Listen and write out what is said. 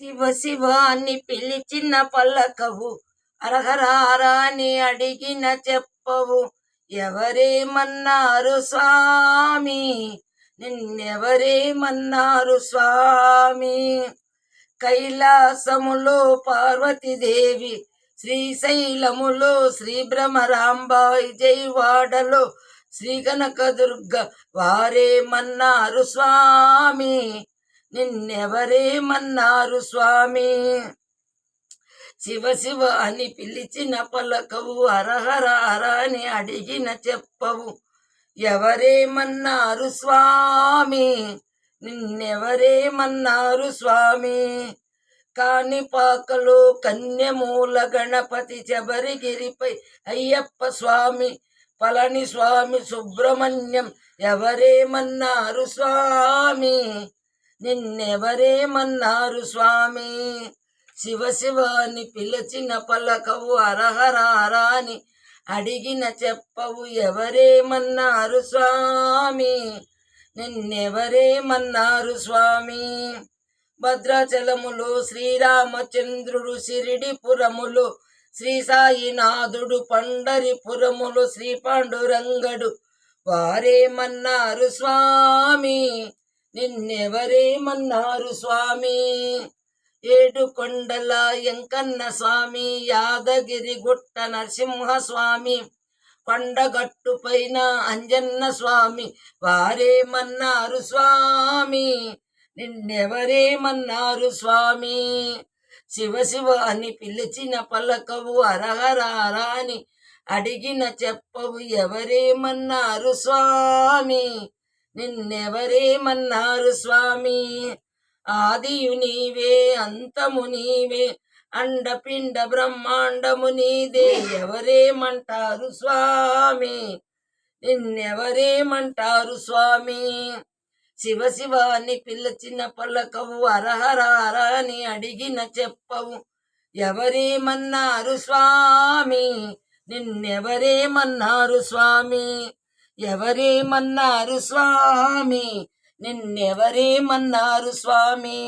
శివ శివ అని పిలిచిన పల్లకవు, అరహరారా అని అడిగిన చెప్పవు. ఎవరేమన్నారు స్వామి, నిన్నెవరేమన్నారు స్వామి. కైలాసములో పార్వతీదేవి, శ్రీశైలములో శ్రీ భ్రమరాంబ, విజయవాడలో శ్రీ కనకదుర్గ వారేమన్నారు స్వామి, నిన్నెవరేమన్నారు స్వామి. శివ శివ అని పిలిచిన పలకవు, హరహర హర అని అడిగిన చెప్పవు. ఎవరేమన్నారు స్వామి, నిన్నెవరేమన్నారు స్వామి. కాణిపాకలో కన్యమూల గణపతి, శబరిగిరిపై అయ్యప్ప స్వామి, పళని స్వామి, సుబ్రహ్మణ్యం ఎవరేమన్నారు స్వామి, నిన్నెవరేమన్నారు స్వామి. శివ శివ అని పిలిచిన పలకవు, హరహర హర అని అడిగిన చెప్పవు. ఎవరేమన్నారు స్వామి, నిన్నెవరేమన్నారు స్వామి. భద్రాచలములో శ్రీరామచంద్రుడు, షిరిడిపురములో శ్రీ సాయినాథుడు, పండరిపురములో శ్రీ పాండురంగడు వారేమన్నారు స్వామి, నిన్నెవరేమన్నారు స్వామి. ఏడుకొండల ఎంకన్న స్వామి, యాదగిరి గుట్ట నరసింహస్వామి, కొండగట్టు పైన అంజన్న స్వామి వారేమన్నారు స్వామి, నిన్నెవరేమన్నారు స్వామి. శివ శివ అని పిలిచిన పలకవు, హరహర హర అని అడిగిన చెప్పవు. ఎవరేమన్నారు స్వామి, నిన్నెవరేమన్నారు స్వామి. ఆదియు నీవే, అంతము నీవే, అండపిండ బ్రహ్మాండము నీదే. ఎవరేమంటారు స్వామి, నిన్నెవరేమంటారు స్వామి. శివ శివ అని పిలిచిన పలకవు, హరహర హర అని అడిగిన చెప్పవు. ఎవరేమన్నారు స్వామి, నిన్నెవరేమన్నారు స్వామి. ఎవరేమన్నారు స్వామి, నిన్నెవరేమన్నారు స్వామి.